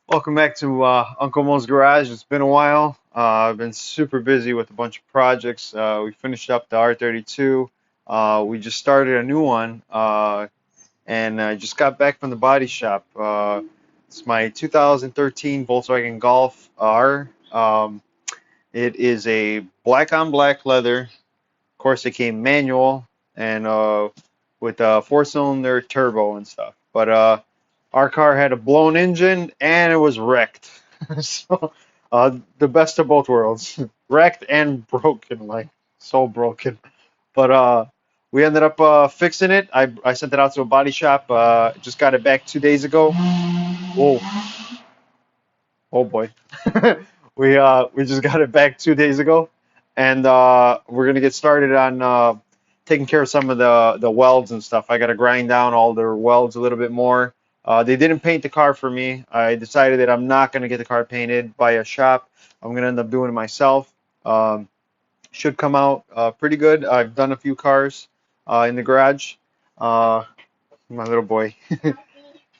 Welcome back to Uncle Mo's Garage. It's been a while. I've been super busy with a bunch of projects. We finished up the R32. We just started a new one, and I just got back from the body shop. It's my 2013 Volkswagen Golf R. It is a black on black leather. Of course, it came manual and with a four-cylinder turbo and stuff. But our car had a blown engine and it was wrecked. So the best of both worlds, wrecked and broken, like so broken. But we ended up fixing it. I sent it out to a body shop. Just got it back 2 days ago. Oh, oh boy. We just got it back 2 days ago, and we're gonna get started on taking care of some of the welds and stuff. I gotta grind down all the welds a little bit more. They didn't paint the car for me. I decided that I'm not gonna get the car painted by a shop. I'm gonna end up doing it myself. Um, should come out pretty good. I've done a few cars in the garage. Uh, my little boy.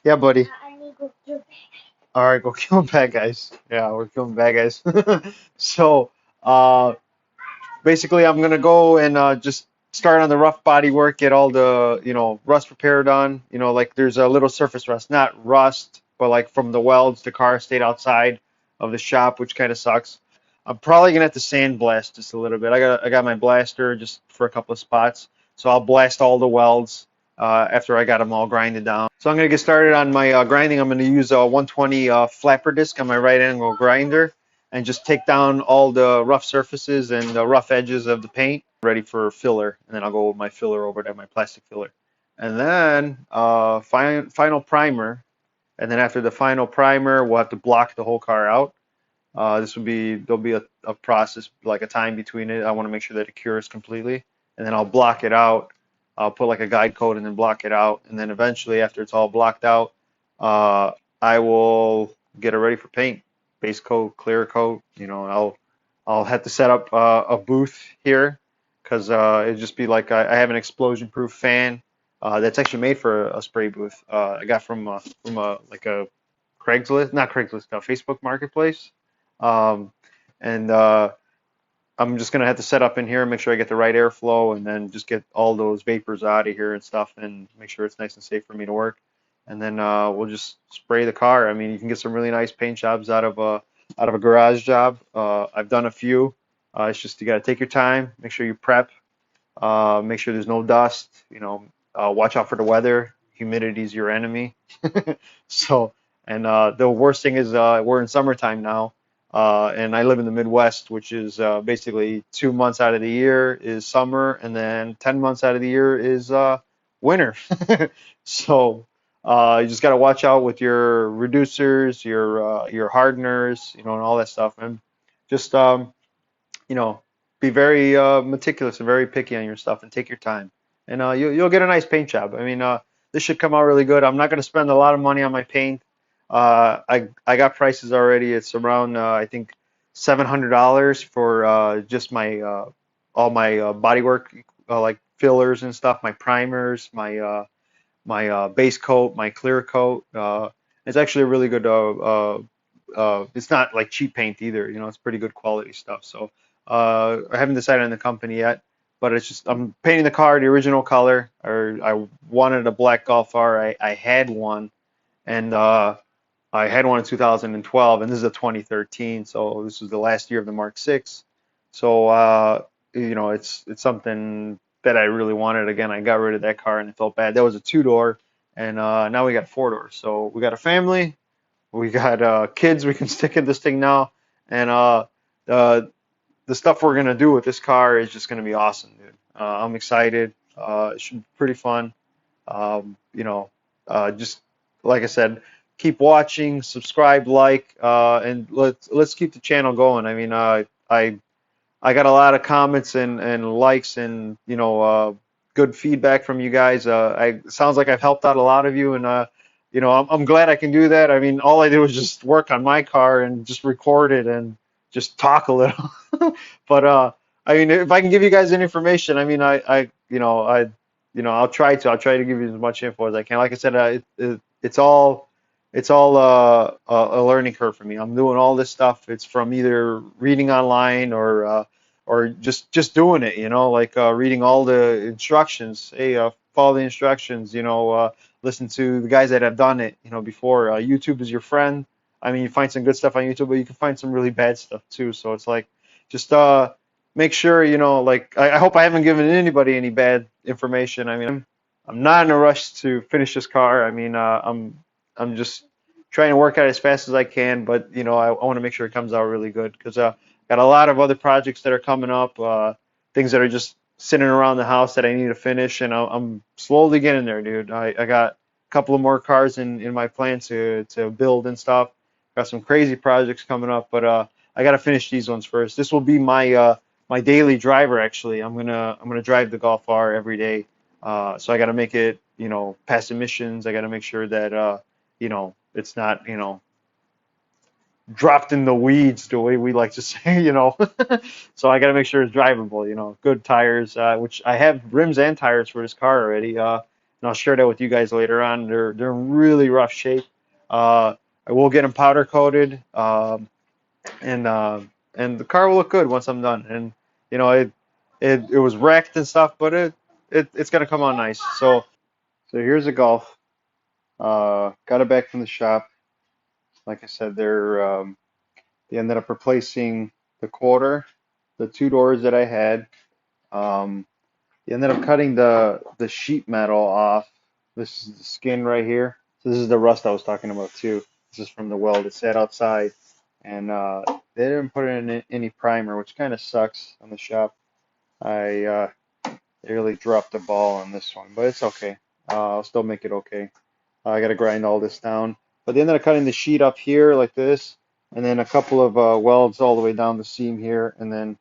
Yeah, buddy. All right, go kill bad guys. Yeah, we're killing bad guys. So, uh, basically, I'm gonna go and just start on the rough body work, get all the rust repair done. Like there's a little surface rust, not rust, but like from the welds, the car stayed outside of the shop, which kind of sucks. I'm probably gonna have to sandblast just a little bit. I got my blaster just for a couple of spots, so I'll blast all the welds after I got them all grinded down. So I'm gonna get started on my grinding. I'm gonna use a 120 flapper disc on my right angle grinder and just take down all the rough surfaces and the rough edges of the paint, ready for filler. And then I'll go with my filler over to my plastic filler. And then final primer. And then after the final primer, we'll have to block the whole car out. There'll be a process, like a time between it. I want to make sure that it cures completely. And then I'll block it out. I'll put like a guide coat and then block it out. And then eventually, after it's all blocked out, I will get it ready for paint. Base coat, clear coat. I'll have to set up a booth here because it'd just be like I have an explosion-proof fan that's actually made for a spray booth. I got from like a Craigslist, not Craigslist, no, Facebook Marketplace. Um, and I'm just gonna have to set up in here, make sure I get the right airflow, and then just get all those vapors out of here and stuff, and make sure it's nice and safe for me to work. And then we'll just spray the car. I mean, you can get some really nice paint jobs out of a garage job. I've done a few. It's just you gotta take your time, make sure you prep, make sure there's no dust. Watch out for the weather. Humidity is your enemy. So, and the worst thing is we're in summertime now. And I live in the Midwest, which is basically 2 months out of the year is summer, and then 10 months out of the year is winter. So you just got to watch out with your reducers, your hardeners, and all that stuff, and just you know, be very meticulous and very picky on your stuff, and take your time, and you'll get a nice paint job. I mean, this should come out really good. I'm not going to spend a lot of money on my paint. I got prices already. It's around I think $700 for just my all my bodywork like fillers and stuff, my primers, my base coat, my clear coat. It's actually a really good. It's not like cheap paint either. It's pretty good quality stuff. So I haven't decided on the company yet, but it's just I'm painting the car the original color. Or I wanted a black Golf R. I had one, and I had one in 2012, and this is a 2013, so this was the last year of the Mark 6. So it's something that I really wanted. Again, I got rid of that car and it felt bad. That was a two-door, and now we got four doors. So we got a family, we got kids we can stick in this thing now, and the the stuff we're gonna do with this car is just gonna be awesome, dude. I'm excited. It should be pretty fun. Just like I said, keep watching, subscribe, like, and let's keep the channel going. I mean, I got a lot of comments and likes and good feedback from you guys. It sounds like I've helped out a lot of you, and I'm glad I can do that. I mean, all I did was just work on my car and just record it and just talk a little. But I mean, if I can give you guys any information, I mean, I'll try to give you as much info as I can. Like I said, it's all it's all a learning curve for me. I'm doing all this stuff. It's from either reading online or just doing it, like reading all the instructions. Hey, follow the instructions, listen to the guys that have done it, before. YouTube is your friend. I mean, you find some good stuff on YouTube, but you can find some really bad stuff too. So it's like just make sure, like I hope I haven't given anybody any bad information. I mean, I'm not in a rush to finish this car. I mean, I'm just trying to work out as fast as I can, but I want to make sure it comes out really good because got a lot of other projects that are coming up, things that are just sitting around the house that I need to finish, and I'm slowly getting there, dude. I got a couple of more cars in my plan to build and stuff. Got some crazy projects coming up, but I gotta finish these ones first. This will be my daily driver actually. I'm gonna drive the Golf R every day. So I got to make it, pass emissions. I got to make sure that, it's not, dropped in the weeds the way we like to say. So I got to make sure it's drivable, good tires, which I have rims and tires for this car already. And I'll share that with you guys later on. They're in really rough shape. I will get them powder coated, and and the car will look good once I'm done. And it was wrecked and stuff, but it's gonna come out nice. So here's a Golf. Got it back from the shop. Like I said, they ended up replacing the quarter, the two doors that I had. Um, they ended up cutting the sheet metal off. This is the skin right here. So this is the rust I was talking about too. This is from the weld. It sat outside, and they didn't put in any primer, which kind of sucks on the shop. I they really dropped the ball on this one, but it's okay. I'll still make it okay. I got to grind all this down. But they ended up cutting the sheet up here like this, and then a couple of welds all the way down the seam here, and then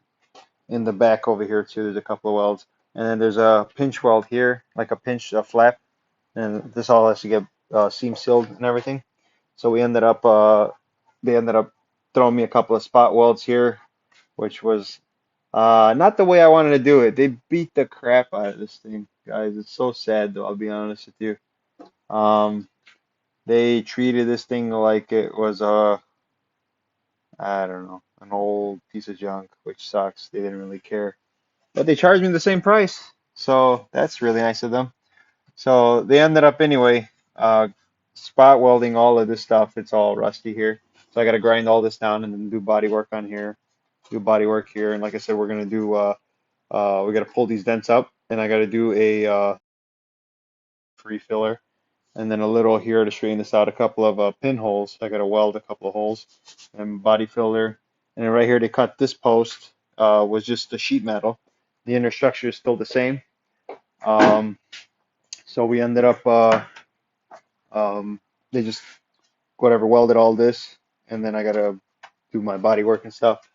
in the back over here too, there's a couple of welds. And then there's a pinch weld here, like a pinch flap, and this all has to get seam sealed and everything. So they ended up throwing me a couple of spot welds here, which was not the way I wanted to do it. They beat the crap out of this thing, guys. It's so sad, though, I'll be honest with you. Um, they treated this thing like it was I don't know, an old piece of junk, which sucks. They didn't really care. But they charged me the same price. So that's really nice of them. So they ended up anyway, spot welding all of this stuff. It's all rusty here. So I got to grind all this down and then do body work on here, do body work here. And like I said, we're going to do, we got to pull these dents up and I got to do a free filler and then a little here to straighten this out, a couple of pinholes. I got to weld a couple of holes and body filler. And then right here, they cut this post, was just the sheet metal. The inner structure is still the same. Um, so we ended up, they just whatever welded all this, and then I got to do my body work and stuff.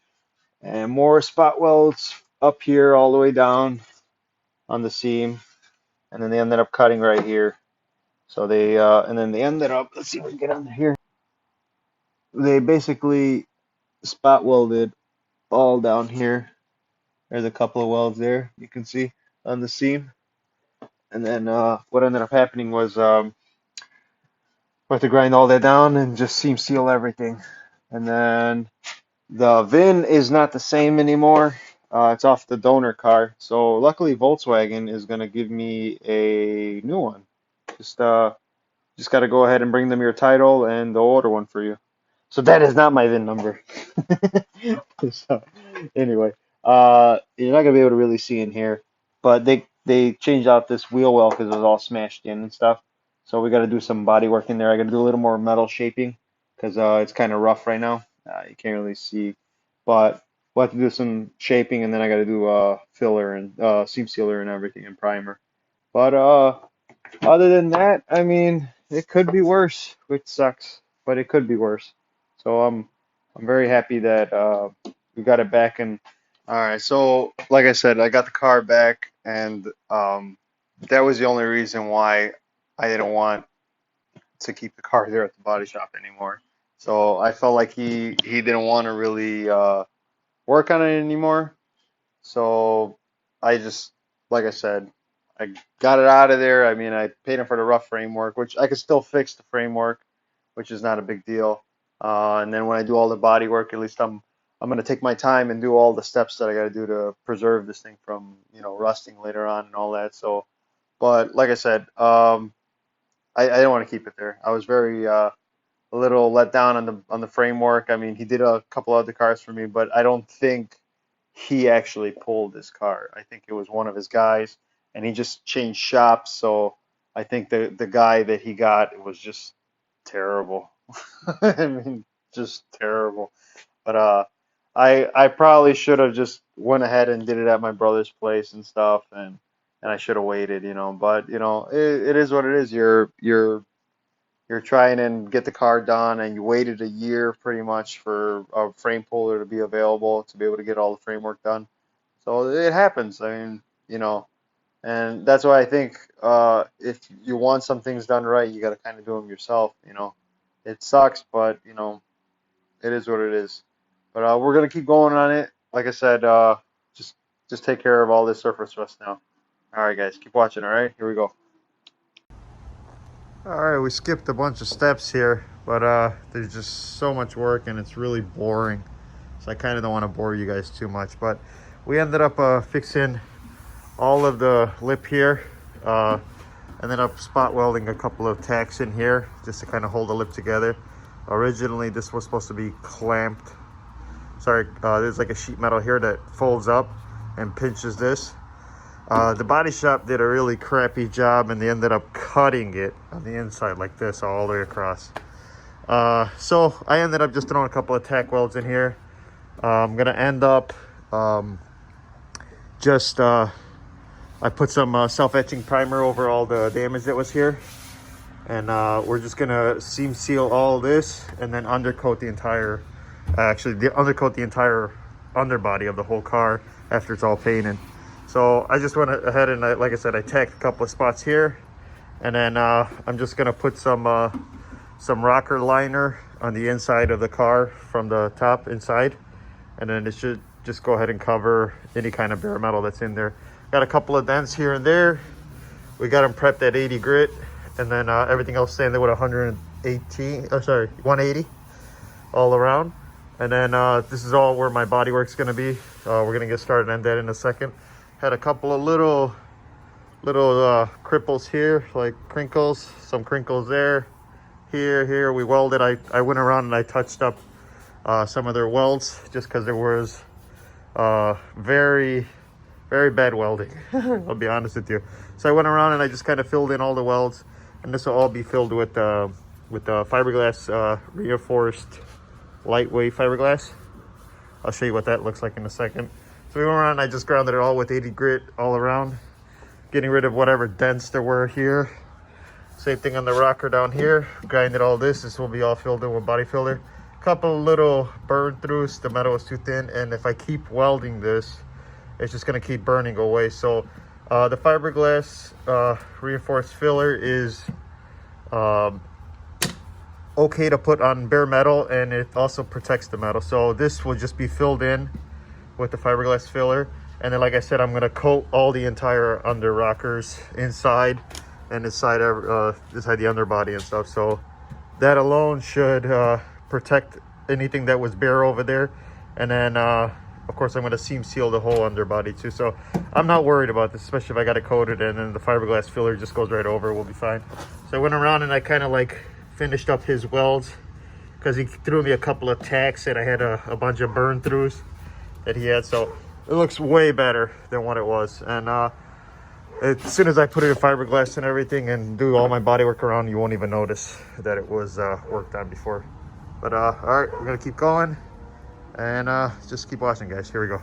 And more spot welds up here all the way down on the seam. And then they ended up cutting right here. So and then they ended up, let's see if we can get under here. They basically spot welded all down here. There's a couple of welds there you can see on the seam. And then what ended up happening was we have to grind all that down and just seam seal everything. And then the VIN is not the same anymore. It's off the donor car. So luckily Volkswagen is gonna give me a new one. Just uh just gotta go ahead and bring them your title and they'll order one for you. So that is not my VIN number. So anyway, you're not gonna be able to really see in here, but they changed out this wheel well because it was all smashed in and stuff. So we got to do some body work in there. I got to do a little more metal shaping because it's kind of rough right now. You can't really see, but we'll have to do some shaping and then I got to do filler and seam sealer and everything and primer. But other than that, I mean, it could be worse, which sucks, but it could be worse. So I'm very happy that we got it back. And all right, so like I said, I got the car back, and that was the only reason why I didn't want to keep the car there at the body shop anymore. So I felt like he didn't want to really work on it anymore. So I just, like I said, I got it out of there. I mean, I paid him for the rough framework, which I could still fix the framework, which is not a big deal. And then when I do all the body work, at least I'm gonna take my time and do all the steps that I gotta do to preserve this thing from, rusting later on and all that. So, but like I said, I didn't want to keep it there. I was very a little let down on the framework. I mean, he did a couple other cars for me, but I don't think he actually pulled this car. I think it was one of his guys, and he just changed shops. So I think the guy that he got was just terrible. I mean, just terrible. But I probably should have just went ahead and did it at my brother's place and stuff, and I should have waited, But it is what it is. You're trying and get the car done, and you waited a year pretty much for a frame puller to be available to be able to get all the framework done. So it happens. I mean, and that's why I think if you want some things done right, you got to kind of do them yourself. It sucks, but it is what it is. But we're gonna keep going on it. Like I said, just just take care of all this surface rust now. All right, guys, keep watching. All right, here we go. All right, we skipped a bunch of steps here, but there's just so much work and it's really boring. So I kind of don't want to bore you guys too much, but we ended up fixing all of the lip here. Ended up spot welding a couple of tacks in here just to kind of hold the lip together. Originally, this was supposed to be clamped. Sorry, there's like a sheet metal here that folds up and pinches this. The body shop did a really crappy job and they ended up cutting it on the inside like this all the way across. So I ended up just throwing a couple of tack welds in here. I'm gonna end up I put some self-etching primer over all the damage that was here, and we're just gonna seam seal all this and then undercoat the entire undercoat the entire underbody of the whole car after it's all painted. So I just went ahead and like I said, I tacked a couple of spots here, and then I'm just gonna put some rocker liner on the inside of the car from the top inside, and then it should just go ahead and cover any kind of bare metal that's in there. Got a couple of dents here and there. We got them prepped at 80 grit, and then everything else staying there with 180 all around. And then this is all where my bodywork's gonna be. We're gonna get started on that in a second. Had a couple of little cripples here, like crinkles, some crinkles there, here. We welded. I went around and I touched up some of their welds just because there was very bad welding. I'll be honest with you. So I went around and I just kind of filled in all the welds, and this will all be filled with fiberglass, reinforced lightweight fiberglass. I'll show you what that looks like in a second. So we went around and I just grounded it all with 80 grit all around, getting rid of whatever dents there were here. Same thing on the rocker down here. Grinded all this. This will be all filled in with body filler. Couple little burn throughs. The metal is too thin, and if I keep welding this, it's just gonna keep burning away. So the fiberglass reinforced filler is okay to put on bare metal, and it also protects the metal. So this will just be filled in with the fiberglass filler, and then like I said, I'm gonna coat all the entire under rockers inside and inside the underbody and stuff. So that alone should protect anything that was bare over there. And then of course I'm gonna seam seal the whole underbody too. So I'm not worried about this, especially if I got it coated and then the fiberglass filler just goes right over. We'll be fine. So I went around and I kind of like finished up his welds because he threw me a couple of tacks and I had a bunch of burn throughs that he had. So it looks way better than what it was. And as soon as I put it in fiberglass and everything and do all my body work around, you won't even notice that it was worked on before. But all right, we're gonna keep going and just keep watching, guys. Here we go.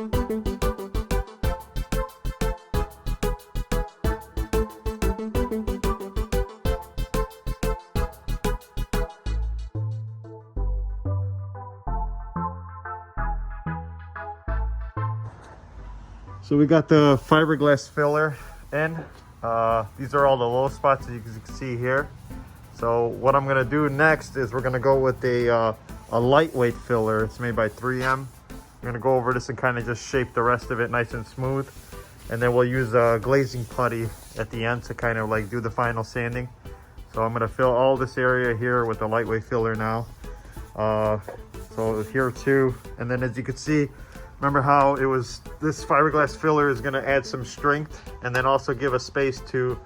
So we got the fiberglass filler in. These are all the low spots that you can see here. So what I'm gonna do next is we're gonna go with a lightweight filler. It's made by 3M. I'm gonna go over this and kind of just shape the rest of it nice and smooth. And then we'll use glazing putty at the end to kind of like do the final sanding. So I'm gonna fill all this area here with the lightweight filler now. So here too. And then as you can see, remember how it was, this fiberglass filler is gonna add some strength and then also give a space to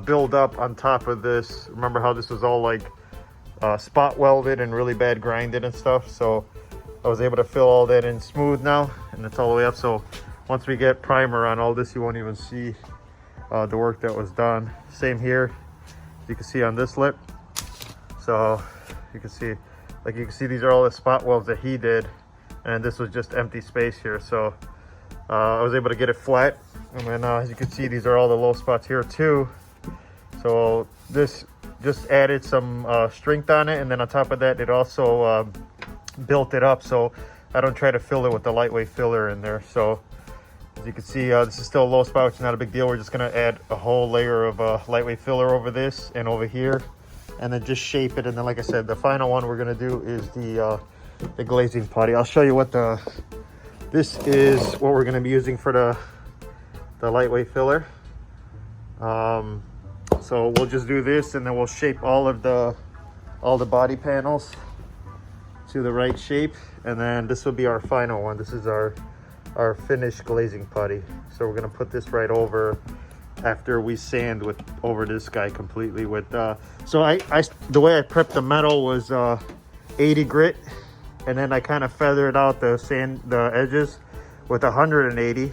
build up on top of this. Remember how this was all like spot welded and really bad grinded and stuff. So I was able to fill all that in smooth now, and it's all the way up. So once we get primer on all this, you won't even see the work that was done. Same here, you can see on this lip. So you can see, like you can see, these are all the spot welds that he did, and this was just empty space here. So I was able to get it flat, and then as you can see, these are all the low spots here too. So this just added some strength on it, and then on top of that, it also built it up, so I don't try to fill it with the lightweight filler in there. So as you can see, this is still a low spot, which is not a big deal. We're just gonna add a whole layer of lightweight filler over this and over here, and then just shape it. And then, like I said, the final one we're gonna do is the glazing putty. I'll show you what this is, what we're gonna be using for the lightweight filler. So we'll just do this, and then we'll shape all the body panels to the right shape, and then this will be our final one. This is our finished glazing putty. So we're gonna put this right over after we sand over this guy completely with so I the way I prepped the metal was 80 grit, and then I kind of feathered out the edges with 180,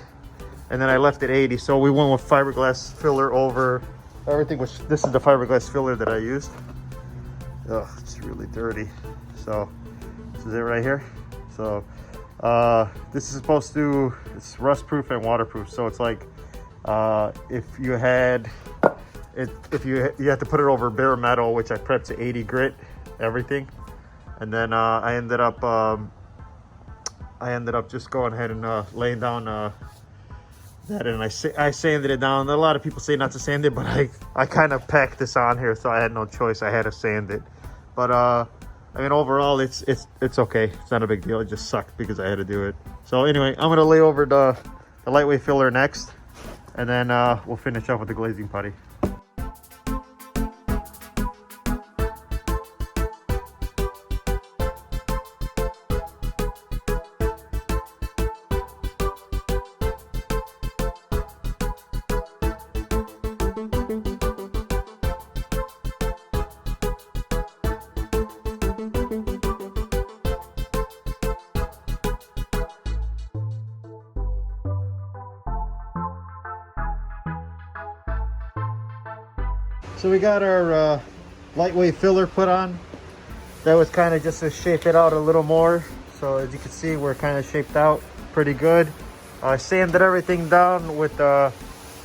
and then I left it 80. So we went with fiberglass filler over everything, which this is the fiberglass filler that I used. Oh, it's really dirty. So this is it right here. So this is supposed to, it's rust proof and waterproof. So it's like if you had you had to put it over bare metal, which I prepped to 80 grit, everything. And then I ended up just going ahead and laying down that, and I sanded it down. A lot of people say not to sand it, but I kind of packed this on here, so I had no choice. I had to sand it. But I mean, overall, it's okay. It's not a big deal. It just sucked because I had to do it. So anyway, I'm gonna lay over the lightweight filler next, and then we'll finish up with the glazing putty. So we got our lightweight filler put on. That was kind of just to shape it out a little more. So as you can see, we're kind of shaped out pretty good. I sanded everything down with, I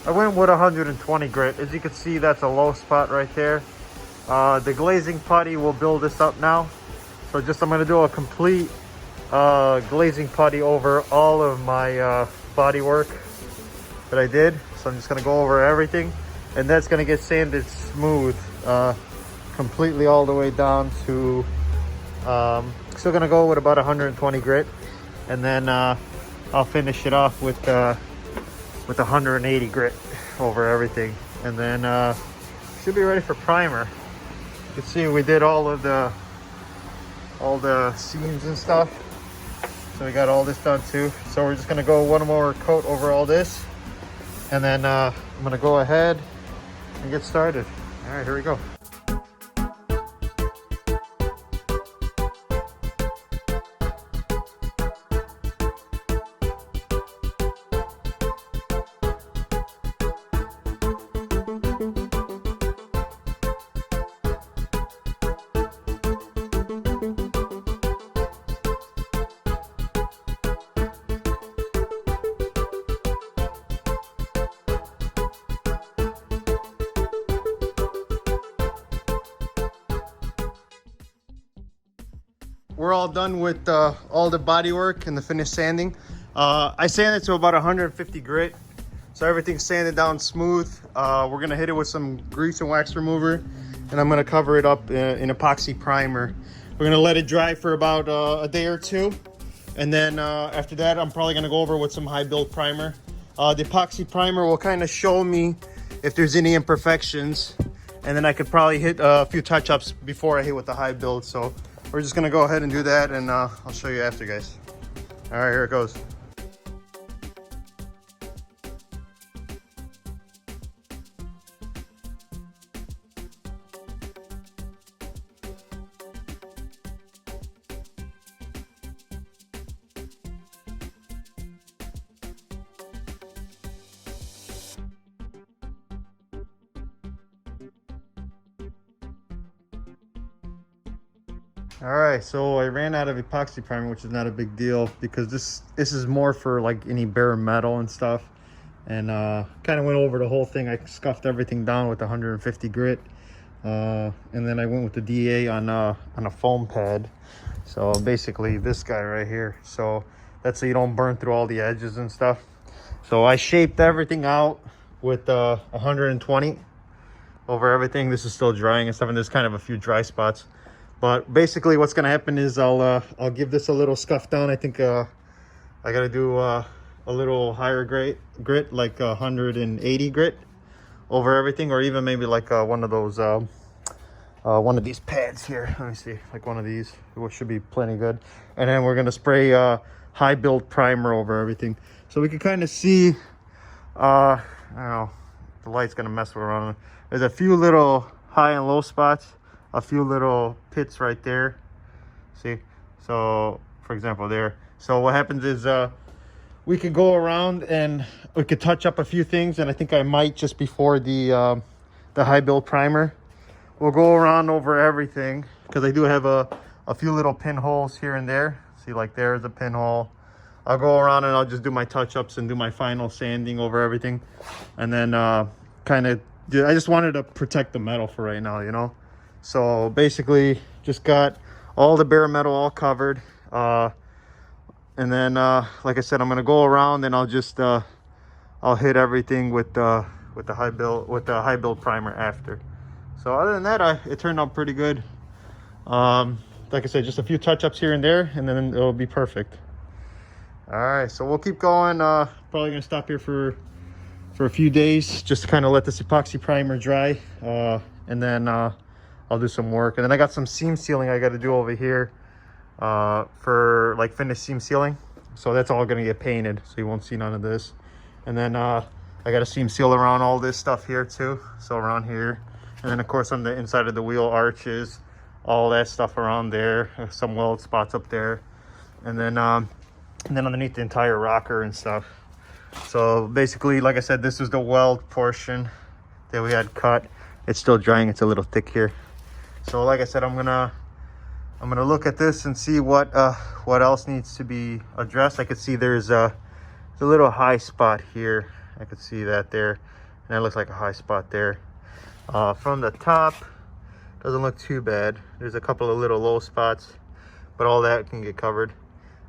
went with 120 grit. As you can see, that's a low spot right there. The glazing putty will build this up now. So just I'm gonna do a complete glazing putty over all of my bodywork that I did. So I'm just gonna go over everything, and that's gonna get sanded smooth completely all the way down to still gonna go with about 120 grit, and then I'll finish it off with 180 grit over everything, and then should be ready for primer. You can see we did all the seams and stuff, so we got all this done too. So we're just gonna go one more coat over all this, and then I'm gonna go ahead and get started. All right, here we go. we're all done with all the body work and the finished sanding. I sanded to about 150 grit, so everything's sanded down smooth. We're gonna hit it with some grease and wax remover, and I'm gonna cover it up in epoxy primer. We're gonna let it dry for about a day or two, and then after that, I'm probably gonna go over with some high build primer. The epoxy primer will kind of show me if there's any imperfections, and then I could probably hit a few touch-ups before I hit with the high build. So we're just gonna go ahead and do that, and I'll show you after, guys. All right, here it goes. All right, so I ran out of epoxy primer, which is not a big deal because this is more for like any bare metal and stuff. And kind of went over the whole thing. I scuffed everything down with 150 grit, and then I went with the DA on a foam pad. So basically this guy right here. So that's so you don't burn through all the edges and stuff. So I shaped everything out with 120 over everything. This is still drying and stuff, and there's kind of a few dry spots. But basically what's gonna happen is I'll give this a little scuff down. I think I gotta do a little higher grit, like 180 grit over everything, or even maybe like one of those one of these pads here. Let me see, like one of these, which should be plenty good. And then we're gonna spray high build primer over everything, so we can kind of see. I don't know, the light's gonna mess around. There's a few little high and low spots, a few little pits right there. See, so for example there. So what happens is we could go around and we could touch up a few things, and I think I might, just before the high build primer, we'll go around over everything, because I do have a few little pinholes here and there. See, like there's a pinhole. I'll go around and I'll just do my touch-ups and do my final sanding over everything, and then kind of I just wanted to protect the metal for right now, you know. So basically just got all the bare metal all covered, and then like I said, I'm gonna go around and I'll just I'll hit everything with the high build primer after. So other than that, it turned out pretty good. Like I said, just a few touch-ups here and there, and then it'll be perfect. All right, so we'll keep going. Probably gonna stop here for a few days just to kind of let this epoxy primer dry, and then I'll do some work. And then I got some seam sealing I got to do over here for like finished seam sealing. So that's all going to get painted, so you won't see none of this. And then I got a seam seal around all this stuff here too, so around here. And then of course on the inside of the wheel arches, all that stuff around there, some weld spots up there, and then underneath the entire rocker and stuff. So basically, like I said, this is the weld portion that we had cut. It's still drying, it's a little thick here. So like I said, I'm gonna look at this and see what else needs to be addressed. I could see there's a little high spot here. I could see that there, and that looks like a high spot there. From the top, doesn't look too bad. There's a couple of little low spots, but all that can get covered.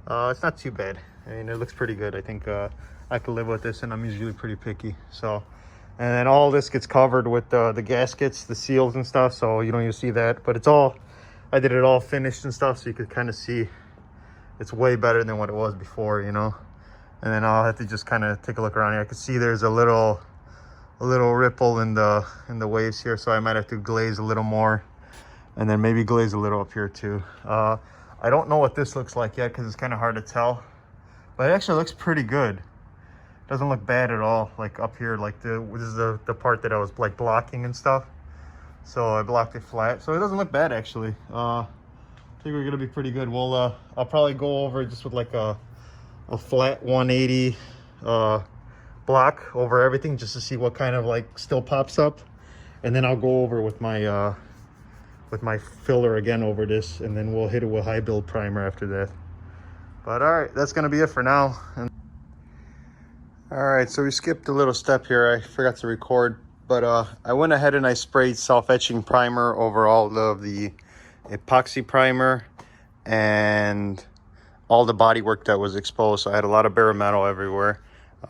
It's not too bad. I mean, it looks pretty good. I think I could live with this, and I'm usually pretty picky. So, and then all this gets covered with the gaskets, the seals and stuff, so you don't even see that. But it's all, I did it all finished and stuff, so you could kind of see it's way better than what it was before, you know. And then I'll have to just kind of take a look around here. I can see there's a little ripple in the waves here, so I might have to glaze a little more, and then maybe glaze a little up here too. I don't know what this looks like yet because it's kind of hard to tell, but it actually looks pretty good. Doesn't look bad at all. Like up here, like this is the part that I was like blocking and stuff, so I blocked it flat, so it doesn't look bad actually. I think we're gonna be pretty good. We'll I'll probably go over just with like a flat 180 block over everything, just to see what kind of like still pops up, and then I'll go over with my filler again over this, and then we'll hit it with high build primer after that. But all right, that's gonna be it for now. All right, so we skipped a little step here. I forgot to record, but I went ahead and I sprayed self-etching primer over all of the epoxy primer and all the bodywork that was exposed. So I had a lot of bare metal everywhere.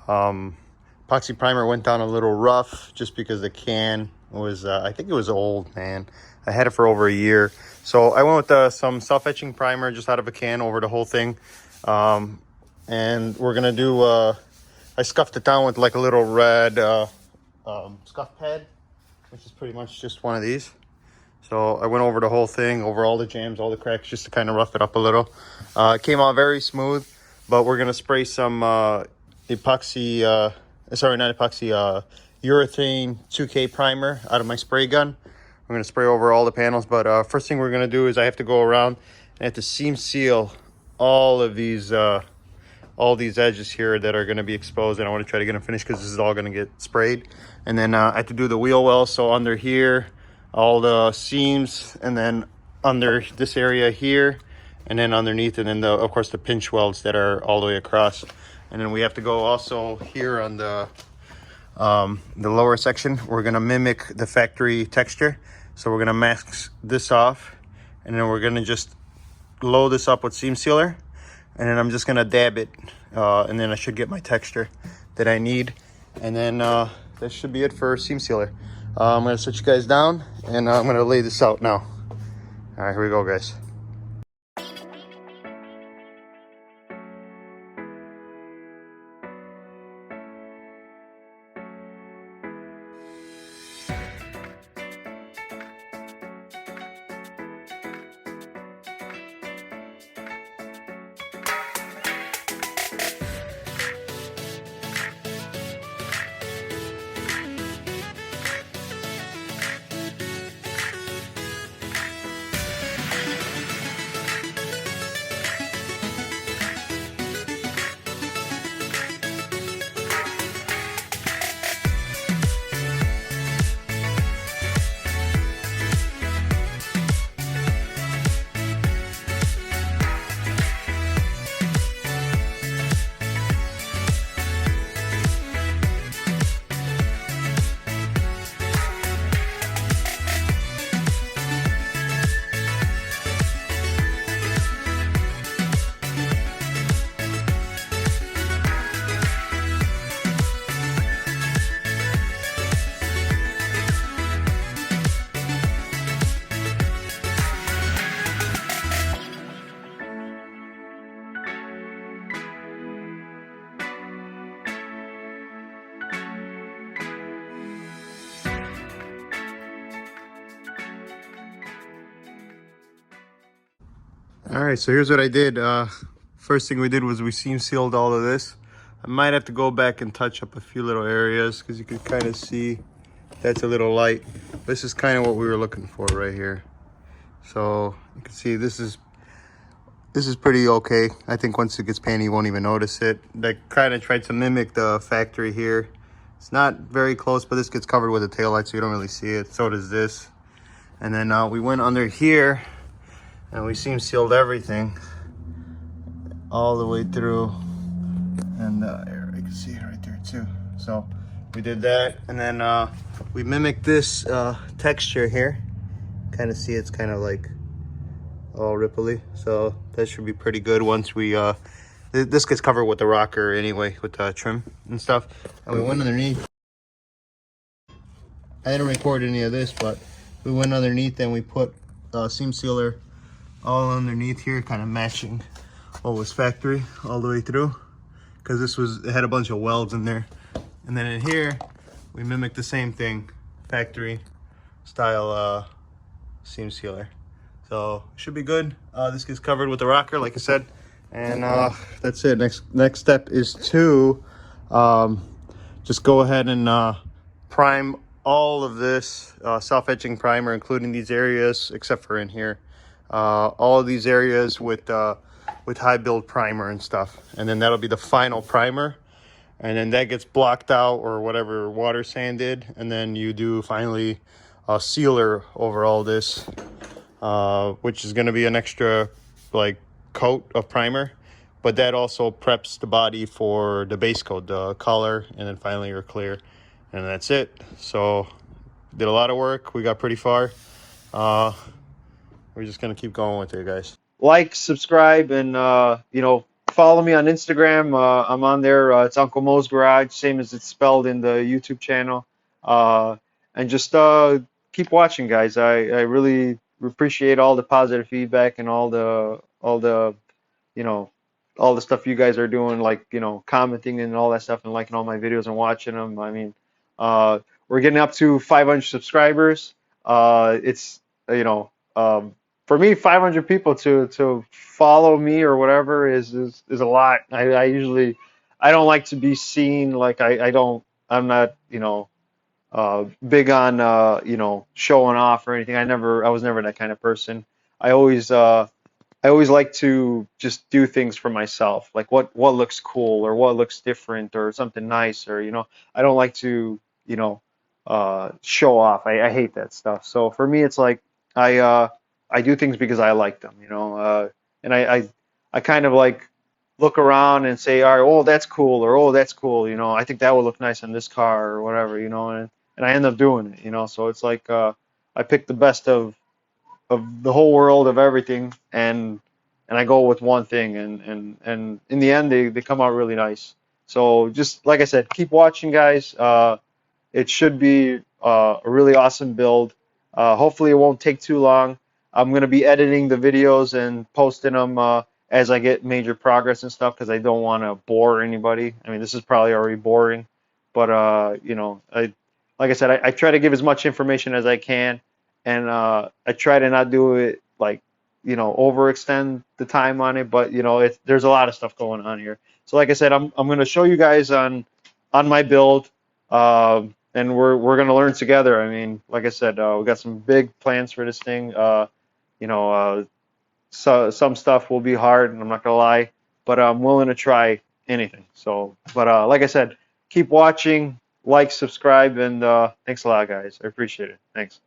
Epoxy primer went down a little rough just because the can was, I think it was old, man. I had it for over a year. So I went with some self-etching primer just out of a can over the whole thing. And we're gonna do, I scuffed it down with like a little red scuff pad, which is pretty much just one of these. So I went over the whole thing, over all the jams, all the cracks, just to kind of rough it up a little. It came out very smooth, but we're gonna spray some epoxy, urethane 2K primer out of my spray gun. I'm gonna spray over all the panels, but first thing we're gonna do is I have to go around and I have to seam seal all these edges here that are gonna be exposed, and I wanna try to get them finished because this is all gonna get sprayed. And then I have to do the wheel well, so under here, all the seams, and then under this area here, and then underneath, and then of course the pinch welds that are all the way across. And then we have to go also here on the lower section. We're gonna mimic the factory texture. So we're gonna mask this off, and then we're gonna just load this up with seam sealer, and then I'm just gonna dab it, and then I should get my texture that I need. And then that should be it for seam sealer. I'm gonna set you guys down, and I'm gonna lay this out now. All right, here we go, guys. All right, so here's what I did. First thing we did was we seam sealed all of this. I might have to go back and touch up a few little areas because you can kind of see that's a little light. This is kind of what we were looking for right here. So you can see this is pretty okay. I think once it gets painted, you won't even notice it. They kind of tried to mimic the factory here. It's not very close, but this gets covered with a tail light, so you don't really see it. So does this. And then we went under here, and we seam sealed everything all the way through, and you can see it right there too. So we did that, and then we mimicked this texture here. Kind of see it's kind of like all ripply, so that should be pretty good once we this gets covered with the rocker anyway, with the trim and stuff. And we went underneath. I didn't record any of this, but we went underneath and we put seam sealer all underneath here, kind of matching what was factory all the way through, because it had a bunch of welds in there. And then in here we mimicked the same thing, factory style seam sealer. So should be good. This gets covered with the rocker, like I said, and that's it. Next step is to just go ahead and prime all of this self-etching primer, including these areas except for in here. All of these areas with high build primer and stuff, and then that'll be the final primer, and then that gets blocked out or whatever water sand did, and then you do finally a sealer over all this, which is going to be an extra like coat of primer, but that also preps the body for the base coat, the color, and then finally you're clear, and that's it. So did a lot of work. We got pretty far. We're just gonna keep going with it, guys. like, subscribe, and follow me on Instagram. I'm on there. It's Uncle Mo's Garage, same as it's spelled in the YouTube channel. Uh, and just keep watching, guys. I really appreciate all the positive feedback and all the you know, all the stuff you guys are doing, like, commenting and all that stuff and liking all my videos and watching them. I mean, uh, we're getting up to 500 subscribers. It's, you know, for me, 500 people to follow me or whatever is a lot. I usually, I don't like to be seen like I'm not, big on, showing off or anything. I was never that kind of person. I always, I always like to just do things for myself, like what looks cool or what looks different or something nice, or I don't like to show off. I hate that stuff. So for me, it's like I uh, I do things because I like them, and I kind of like look around and say, all right, oh that's cool, or oh that's cool, I think that would look nice on this car or whatever, and I end up doing it, so it's like I pick the best of the whole world of everything, and I go with one thing, and in the end they come out really nice. So just like I said, keep watching, guys. It should be a really awesome build. Hopefully it won't take too long. I'm gonna be editing the videos and posting them as I get major progress and stuff, because I don't want to bore anybody. I mean, this is probably already boring, but like I said, I try to give as much information as I can, and I try to not do it like overextend the time on it. But there's a lot of stuff going on here. So like I said, I'm gonna show you guys on my build. And we're gonna learn together. I mean, like I said, we got some big plans for this thing. You know, so some stuff will be hard, and I'm not gonna lie, but I'm willing to try anything. So, but like I said, keep watching, like, subscribe, and thanks a lot, guys. I appreciate it. Thanks.